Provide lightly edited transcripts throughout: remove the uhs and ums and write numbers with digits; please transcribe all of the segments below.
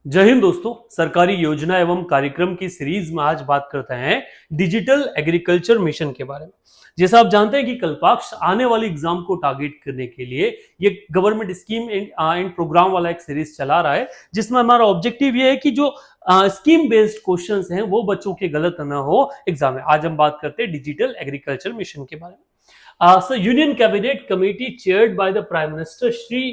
जय हिंद दोस्तों। सरकारी योजना एवं कार्यक्रम की सीरीज में आज बात करते हैं डिजिटल एग्रीकल्चर मिशन के बारे में। जैसा आप जानते हैं कि कल्पाक्ष आने वाली एग्जाम को टारगेट करने के लिए ये गवर्नमेंट स्कीम एंड प्रोग्राम वाला एक सीरीज चला रहा है, जिसमें हमारा ऑब्जेक्टिव ये है कि जो स्कीम बेस्ड क्वेश्चंस हैं वो बच्चों के गलत ना हो एग्जाम में। आज हम बात करते हैं डिजिटल एग्रीकल्चर मिशन के बारे में। So Union Cabinet Committee chaired by the Prime Minister Shri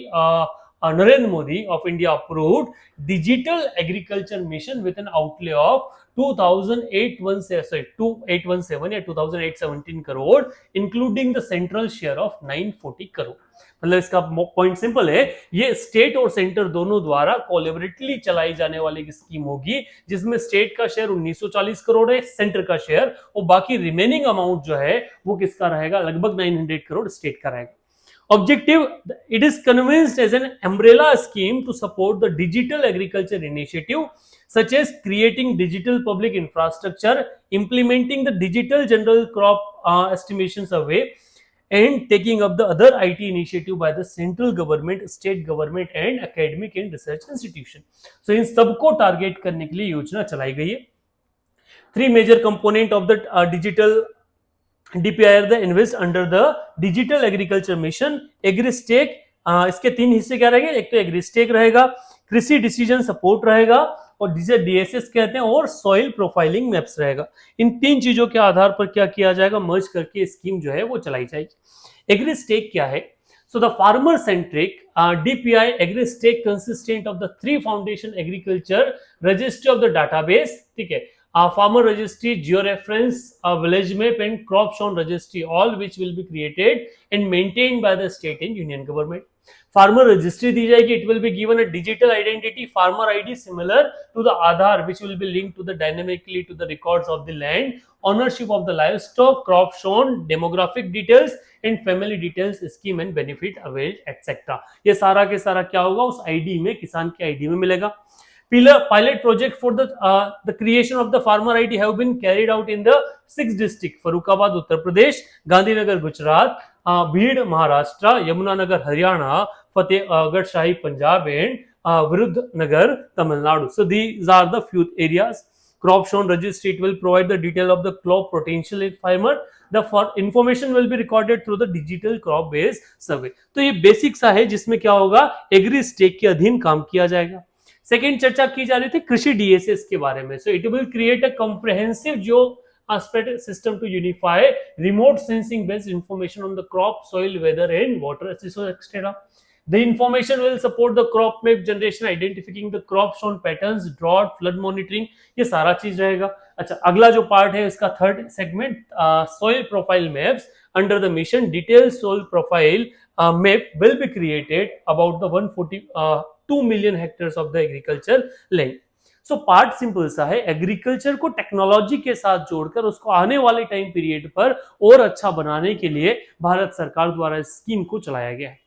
Narendra Modi of India approved Digital Agriculture Mission with an outlay of 2817 या 2817 crore, including the central share of 940 crore. मतलब इसका पॉइंट सिंपल है, ये state और centre दोनों द्वारा collaboratively चलाई जाने वाली एक स्कीम होगी, जिसमें स्टेट का शेयर 1940 करोड़ है, सेंटर का शेयर और बाकी रिमेनिंग अमाउंट जो है वो किसका रहेगा, लगभग 900 करोड़ स्टेट का रहेगा। Objective: it is conceived as an umbrella scheme to support the digital agriculture initiative, such as creating digital public infrastructure, implementing the digital general crop estimation survey, and taking up the other IT initiative by the central government, state government, and academic and research institution. So इन सबको target करने के लिए योजना चलाई गई है। Three major component of the digital DPIR the invest under the digital agriculture mission. AgriStack, इसके तीन हिस्से क्या रहेंगे, एक तो एग्रीस्टेक रहेगा, कृषि डिसीजन सपोर्ट रहेगा और जिसे DSS कहते हैं, और सॉइल प्रोफाइलिंग मैप्स रहेगा। इन तीन चीजों के आधार पर क्या किया जाएगा, मर्ज करके स्कीम जो है वो चलाई जाएगी। एग्रीस्टेक क्या है? So the farmer centric DPI AgriStack consistent of the three foundation agriculture registry of the database, ठीक है, farmer registry, georeference, village map and crop shown registry, all which will be created and maintained by the state and union government. Farmer registry दी जाएगी, it will be given a digital identity, farmer ID similar to the Aadhaar, which will be linked to the dynamically to the records of the land, ownership of the livestock, crop shown, demographic details and family details, scheme and benefit availed, etc. ये सारा के सारा क्या होगा, उस ID में, किसान के ID में मिलेगा। Pilot project for the creation of the farmer ID have been carried out in the 6 districts: Farrukhabad Uttar Pradesh, Gandhinagar Gujarat, भीड़ महाराष्ट्र, यमुनानगर हरियाणा, फतेहगढ़ शाही Punjab and Virudhunagar Tamil Nadu. So these are the few areas. Crop shown registry, it will provide the detail of the crop potential in farmer. The information will be recorded through the digital crop based survey. तो ये basic सा है जिसमें क्या होगा, agree stake के अधीन काम किया जाएगा। सेकेंड चर्चा की जा रही थी कृषि DSS के बारे में। So it will create a comprehensive जो aspect system to unify remote sensing based information on the crop, soil, weather and water, etc. The information will support the crop map generation, identifying the crop shown patterns, drought, flood monitoring, ये सारा चीज रहेगा। अच्छा, अगला जो part है इसका third segment, soil profile maps under the mission. Detailed soil profile map will be created about the 142 million hectares of the agriculture land. So part simple सा है, एग्रीकल्चर को टेक्नोलॉजी के साथ जोड़कर उसको आने वाले टाइम पीरियड पर और अच्छा बनाने के लिए भारत सरकार द्वारा इस स्कीम को चलाया गया है।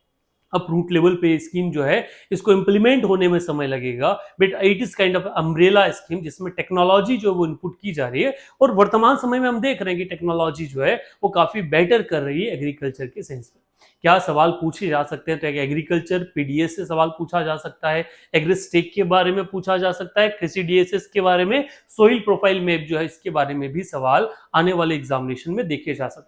अब रूट लेवल पे स्कीम जो है इसको इंप्लीमेंट होने में समय लगेगा, but it is kind of umbrella scheme जिसमें टेक्नोलॉजी जो वो इनपुट की जा रही है, और वर्तमान समय में हम देख रहे हैं कि टेक्नोलॉजी जो है वो काफी बेटर कर रही है एग्रीकल्चर के सेंस में। क्या सवाल पूछे जा सकते हैं, तो एग्रीकल्चर PDS से सवाल पूछा जा सकता है, एग्रीस्टेक के बारे में पूछा जा सकता है, कृषि DSS के बारे में, सोइल प्रोफाइल मैप जो है इसके बारे में भी सवाल आने वाले एग्जामिनेशन में देखे जा सकते हैं।